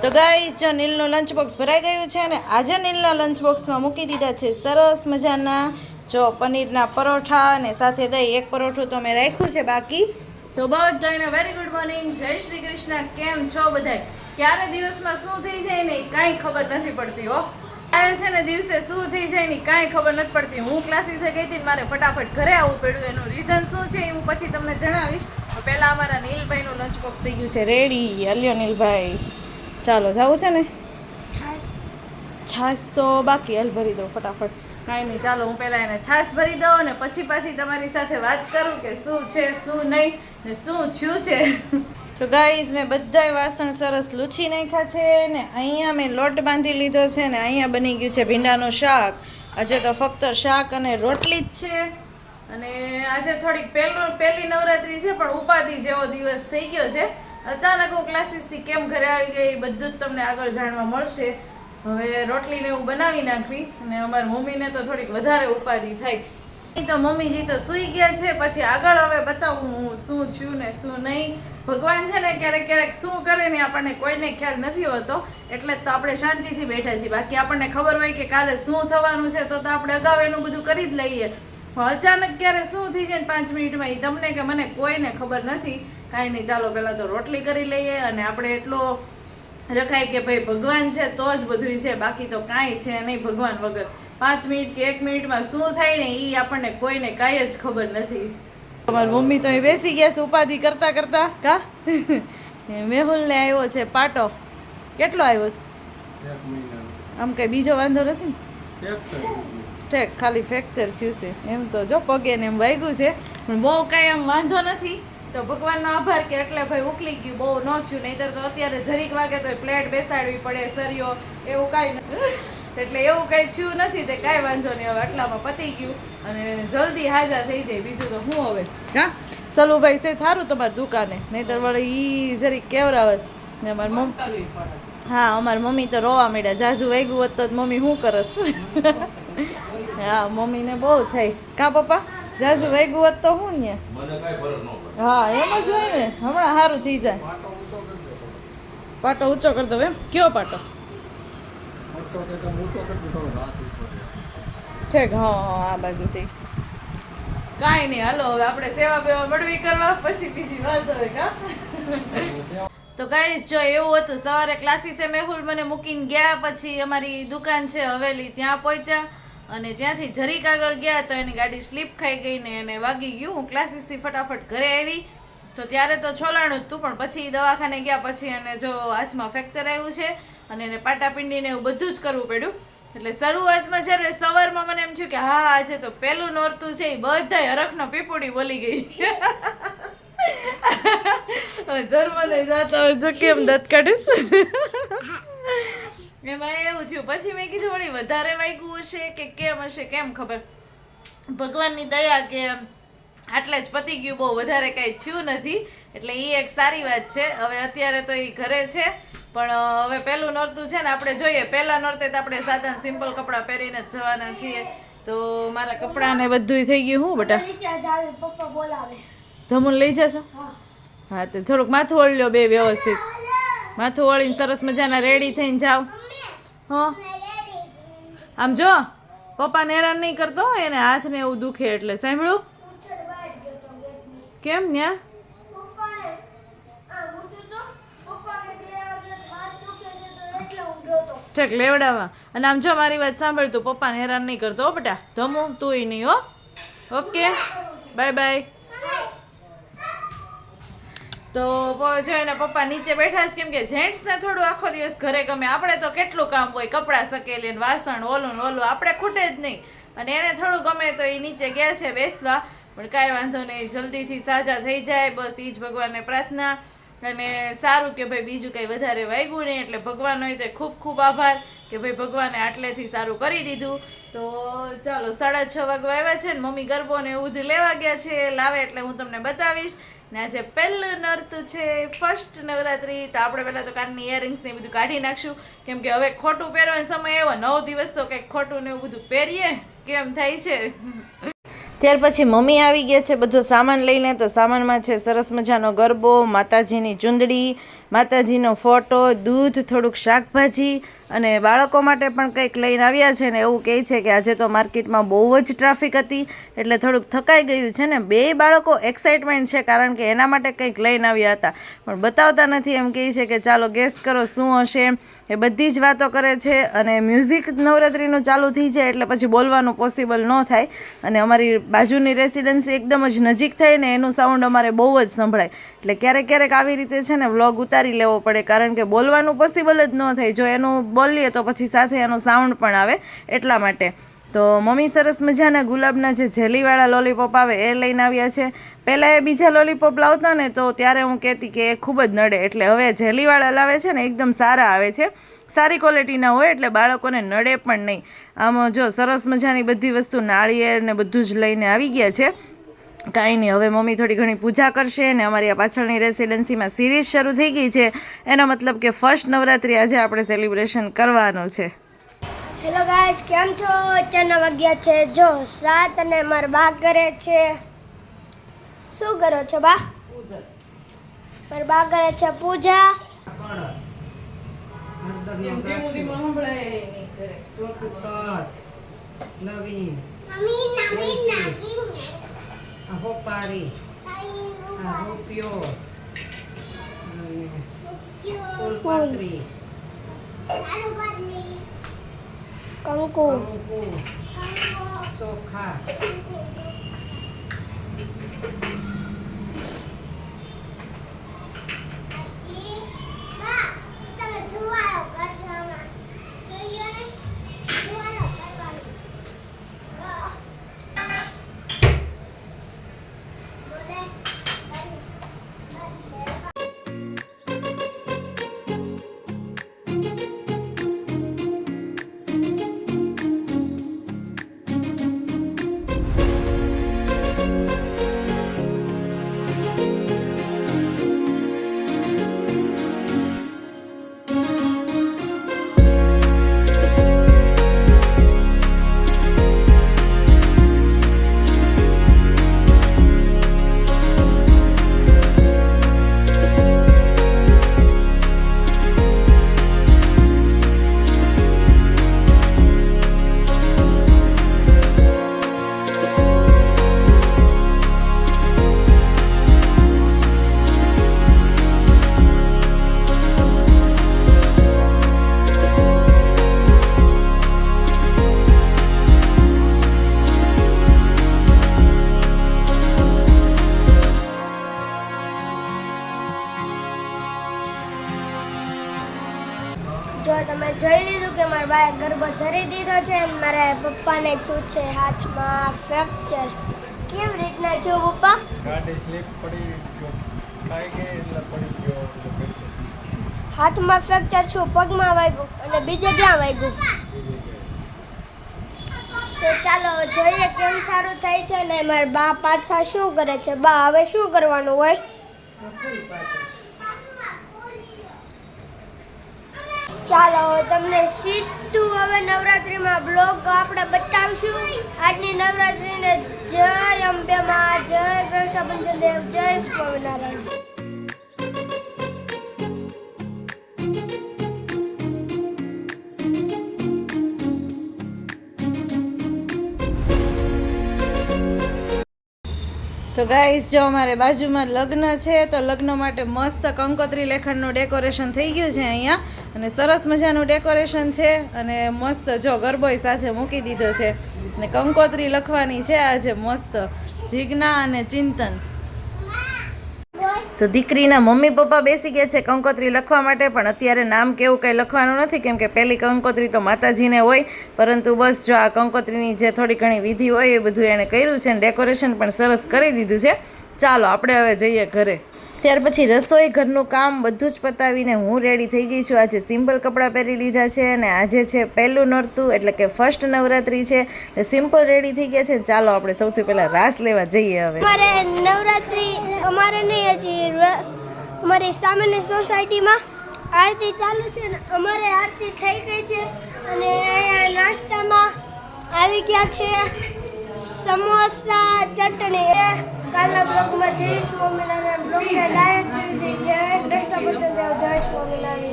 તો ગાઈસ જો નીલનું lunch box ભરાઈ ગયું છે અને આજે નીલના લંચ બોક્સમાં મૂકી દીધા છે સરસ મજાના જો પનીરના પરોઠા અને સાથે દહીં. એક પરોઠું તો મેં રાખ્યું છે બાકી. તો બધાને વેરી ગુડ મોર્નિંગ, જય શ્રી કૃષ્ણ. કેમ છો બધાય? ક્યારે દિવસમાં શું થઈ જાય ને કાંઈ ખબર નથી પડતી હો. ક્યારે છે ને દિવસે શું થઈ જાય ને કાંઈ ખબર નથી પડતી. હું ક્લાસીસે ગઈ હતી મારે ફટાફટ ઘરે આવવું પડ્યું. એનું રીઝન શું છે એ હું પછી તમને જણાવીશ. પહેલાં અમારા નીલભાઈનું લંચ બોક્સ થઈ ગયું છે રેડી. અલ્યો નીલભાઈ, ચાલો જવું છે ને? છાશ તો બાકી, હાલ ભરી દઉં ફટાફટ. કાંઈ નહીં, ચાલો હું પહેલાં એને છાશ ભરી દઉં ને પછી તમારી સાથે વાત કરું કે શું છે શું નહીં ને શું થયું છે. તો ગાઈઝ મેં બધાય વાસણ સરસ લૂછી નાખ્યા છે ને અહીંયા મેં લોટ બાંધી લીધો છે ને અહીંયા બની ગયું છે ભીંડાનું શાક. આજે તો ફક્ત શાક અને રોટલી જ છે. અને આજે થોડીક પહેલી નવરાત્રી છે પણ ઉપાધિ જેવો દિવસ થઈ ગયો છે. અચાનક હું ક્લાસીસથી કેમ ઘરે આવી ગઈ બધું જ તમને આગળ જાણવા મળશે. હવે રોટલીને એવું બનાવી નાખવી અને અમારી મમ્મીને તો થોડીક વધારે ઉપાધિ થાય. તો મમ્મીજી તો સૂઈ ગયા છે. પછી આગળ હવે બતાવું હું શું થયું ને શું નહીં. ભગવાન છે ને ક્યારેક ક્યારેક શું કરે ને આપણને કોઈને ખ્યાલ નથી હોતો, એટલે જ તો આપણે શાંતિથી બેઠા છીએ. બાકી આપણને ખબર હોય કે કાલે શું થવાનું છે તો આપણે અગાઉ એનું બધું કરી જ લઈએ. અચાનક ક્યારે શું થઈ જાય 5 મિનિટમાં એ તમને કે મને કોઈને ખબર નથી. કાંઈ નહીં, ચાલો પહેલાં તો રોટલી કરી લઈએ અને આપણે એટલો રખાય કે ભાઈ ભગવાન છે તો જ બધું છે, બાકી તો કાંઈ છે નહીં ભગવાન વગર. 5 મિનિટ કે 1 મિનિટમાં શું થાય ને એ આપણને કોઈને કાંઈ જ ખબર નથી. અમારી મમ્મી તો એ બેસી ગયા છે ઉપાધિ કરતા કરતા. કા મેહુલને આવ્યો છે પાટો. કેટલો આવ્યો છે? આમ કઈ બીજો વાંધો નથી ને? ઠેક ખાલી ફ્રેક્ચર થયું છે એમ. તો જો પગે ને એમ વાગ્યું છે પણ બહુ કાંઈ આમ વાંધો નથી. તો ભગવાનનો આભાર કે એટલે ભાઈ ઉકલી ગયું, બહુ ન થયું. નહીંતર તો અત્યારે જરીક વાગે તો પ્લેટ બેસાડવી પડે, સરિયો એવું કાંઈ નથી. એટલે એવું કાંઈ થયું નથી તે કાંઈ વાંધો નહીં. હવે આટલામાં પતી ગયું અને જલ્દી હાજર થઈ જાય. બીજું તો હું હવે હા સલુભાઈ છે થારું તમારી દુકાને, નહીંતર વળી એ જરીક કેવરાવે ને અમારી મમ્મી. હા અમારી મમ્મી તો રોવા માંડ્યા. જાજુ વાગ્યું હોત તો મમ્મી શું કરત? હા મમ્મીને બહુ થાય. કા પપ્પા જાજુ વાગ્યું હોત તો હું ને? હા એમ જ હોય ને, હમણાં સારું થઈ જાય. પાટો ઊંચો કરી દો એમ? કયો પાટો? ઠીક. હા હા આ બાજુથી કાંઈ નહીં. હાલો હવે આપણે સેવા બેવા મળવી કરવા પછી બીજી વાત હોય. કા તો ગાઈસ જો એવું હતું, સવારે ક્લાસીસે મેહુલ મને મૂકીને ગયા, પછી અમારી દુકાન છે હવેલી ત્યાં પહોંચ્યા અને ત્યાંથી જરીક આગળ ગયા તો એની ગાડી સ્લીપ ખાઈ ગઈ ને એને વાગી ગયું. હું ક્લાસીસથી ફટાફટ ઘરે આવી તો ત્યારે તો છોલાણું જ હતું, પણ પછી દવાખાને ગયા પછી એને જો હાથમાં ફ્રેક્ચર આવ્યું છે અને એને પાટાપિંડીને એવું બધું જ કરવું પડ્યું. એટલે શરૂઆતમાં જ્યારે સવારમાં મને એમ થયું કે હા આજે તો પહેલું નોરતું છે, એ બધાય હરખનો પીપુડી બોલી ગઈ. ધર્મને જાતા હોય જો કેમ દાંત કાઢીશ. એમાં એવું થયું. પછી મેં કીધું વળી વધારે વાગ્યું હશે કે કેમ હશે, કેમ ખબર. ભગવાનની દયા કે આટલે જ પતી ગયું, બહુ વધારે કાંઈ થયું નથી. એટલે એ એક સારી વાત છે. હવે અત્યારે તો એ ઘરે છે પણ હવે પહેલું નોરતું છે ને આપણે જોઈએ. પહેલા નોરતે તો આપણે સાદા સિમ્પલ કપડાં પહેરીને જ જવાના છીએ. તો મારા કપડાને બધું થઈ ગયું. હું બેટા ધમુન લઈ જશો? હા તો થોડુંક માથું ઓળી લો બે વ્યવસ્થિત. માથું ઓળીને સરસ મજાના રેડી થઈને જાઓ. હા આમ જો પપ્પાને હેરાન નહીં કરતો, એને હાથને એવું દુખે એટલે. સાંભળ્યું? કેમ ન્યા? ઠેક લેવડાવવા. અને આમ જો મારી વાત સાંભળ, તું પપ્પાને હેરાન નહીં કરતો હો બેટા. ધમુ તુંય નહીં હો. Okay bye bye. તો જો એના પપ્પા નીચે બેઠા છે, કેમ કે જેન્ટ્સને થોડું આખો દિવસ ઘરે ગમે. આપણે તો કેટલું કામ હોય, કપડાં સકેલી ને વાસણ ઓલું ને ઓલું, આપણે ખૂટે જ નહીં. અને એને થોડું ગમે તો એ નીચે ગયા છે બેસવા. પણ કાંઈ વાંધો નહીં, જલ્દીથી સાજા થઈ જાય બસ એ જ ભગવાનને પ્રાર્થના. અને સારું કે ભાઈ બીજું કંઈ વધારે વાગ્યું નહીં. એટલે ભગવાનનો તો ખૂબ ખૂબ આભાર કે ભાઈ ભગવાને આટલેથી સારું કરી દીધું. તો ચાલો 6:30 વાગવા આવ્યા છે ને મમ્મી ગરબો ને એવું બધું લેવા ગયા છે. લાવે એટલે હું તમને બતાવીશ. ને આજે પહેલું નોરતું છે, ફર્સ્ટ નવરાત્રી. તો આપણે પહેલાં તો કાનની ઇયરિંગ્સ ને બધું કાઢી નાખશું, કેમ કે હવે ખોટું પહેરવાનો સમય આવ્યો. 9 દિવસ તો કંઈક ખોટું ને એવું બધું પહેરીએ કેમ થાય છે. ત્યાર પછી મમ્મી આવી ગયા છે બધો સામાન લઈને. તો સામાનમાં છે સરસ મજાનો ગરબો, માતાજીની ચુંદડી, માતાજીનો ફોટો, દૂધ, થોડુંક શાકભાજી અને બાળકો માટે પણ કંઈક લઈને આવ્યા છે ને એવું કહે છે કે આજે તો માર્કેટમાં બહુ જ ટ્રાફિક હતી એટલે થોડુંક થકાઈ ગયું છે ને. બે બાળકો એક્સાઇટમેન્ટ છે કારણ કે એના માટે કંઈક લઈને આવ્યા હતા પણ બતાવતા નથી. એમ કહે છે કે ચાલો ગેસ કરો શું હશે. એ બધી જ વાતો કરે છે અને મ્યુઝિક નવરાત્રિનું ચાલુ થઈ જાય એટલે પછી બોલવાનું પોસિબલ ન થાય. અને અમારી બાજુની રેસિડન્સી એકદમ જ નજીક થાય ને એનું સાઉન્ડ અમારે બહુ જ સંભળાય એટલે ક્યારેક ક્યારેક આવી રીતે છે ને વ્લોગ ઉતારી લેવો પડે કારણ કે બોલવાનું પોસિબલ જ ન થાય. જો એનું બોલીએ તો પછી સાથે એનું સાઉન્ડ પણ આવે એટલા માટે. તો મમ્મી સરસ મજાના ગુલાબના જે જેલીવાળા લોલીપોપ આવે એ લઈને આવ્યા છે. પહેલાં એ બીજા લોલીપોપ લાવતા ને તો ત્યારે હું કહેતી કે એ ખૂબ જ નડે એટલે હવે જેલીવાળા લાવે છે ને એકદમ સારા આવે છે, સારી ક્વોલિટીના હોય એટલે બાળકોને નડે પણ નહીં. આમ જો સરસ મજાની બધી વસ્તુ નાળિયેર ને બધું જ લઈને આવી ગયા છે. કાંઈ નહીં, હવે મમ્મી થોડી ઘણી પૂજા કરશે ને અમારી આ પાછળની રેસિડન્સીમાં સિરીઝ શરૂ થઈ ગઈ છે. એનો મતલબ કે ફર્સ્ટ નવરાત્રિ આજે આપણે સેલિબ્રેશન કરવાનું છે. હેલો ગાઈસ, કેમ છો? અચાનક વાગ્યા છે જો 7 અને મારા બા કરે છે. શું કરો છો બા? મારા બા કરે છે પૂજા. હોપારી, રૂપિયો, ફૂલપાત્રી, કંકુ, ચોખા, જો તમે જોઈ લીધું કે મારા બાએ ગરબો ધરી દીધો છે અને મારા પપ્પાને શું છે હાથમાં ફ્રેક્ચર. કેવી રીતના છો પપ્પા? ગાડી સ્લીપ પડી ગયો, ખાઈ ગઈ એટલે પડી ગયો. હાથમાં ફ્રેક્ચર છું, પગમાં વાગ્યું અને બીજે ક્યાં વાગ્યું? તો ચાલો જોઈએ કેમ સારું થાય છે. ને મારા બા પાછા શું કરે છે? બા હવે શું કરવાનું હોય? ચાલો તમને સીધું હવે નવરાત્રિમાં બ્લોગ આપણે બતાવશું. આજની નવરાત્રિને જય અંબે માં, જય કૃષ્ણ દેવ, જય સ્વામિનારાયણ. તો ગાઈસ જો અમારે બાજુમાં લગ્ન છે તો લગ્ન માટે મસ્ત કંકોત્રી લેખનનું ડેકોરેશન થઈ ગયું છે અહીંયા અને સરસ મજાનું ડેકોરેશન છે અને મસ્ત જો ગરબોય સાથે મૂકી દીધો છે ને કંકોત્રી લખવાની છે આજે મસ્ત જીજ્ઞા અને ચિંતન. તો દીકરીના મમ્મી પપ્પા બેસી ગયા છે કંકોત્રી લખવા માટે પણ અત્યારે નામ કેવું કંઈ લખવાનું નથી કેમ કે પહેલી કંકોત્રી તો માતાજીને હોય પરંતુ બસ જો આ કંકોત્રીની જે થોડી ઘણી વિધિ હોય એ બધું એણે કર્યું છે અને ડેકોરેશન પણ સરસ કરી દીધું છે. ચાલો આપણે હવે જઈએ ઘરે. ત્યાર પછી રસોઈ ઘરનું કામ બધું જ પતાવીને હું રેડી થઈ ગઈ છું. આજે સિમ્પલ કપડાં પહેરી લીધા છે અને આજે છે પહેલું નોરતું એટલે કે ફર્સ્ટ નવરાત્રિ છે. સિમ્પલ રેડી થઈ ગયા છે. ચાલો આપણે સૌથી પહેલાં રાસ લેવા જઈએ. હવે અમારે નવરાત્રિ અમારે નહીં હજી અમારી સામેની સોસાયટીમાં આરતી ચાલુ છે ને અમારે આરતી થઈ ગઈ છે અને અહીંયા નાસ્તામાં આવી ગયા છે સમોસા ચટણી કાલના બ્લોગમાં જય સ્વામિનારાયણ બ્લોગને લાઈક કરી દે જય કૃષ્ણ પતંગ જય સ્વામિનારાયણ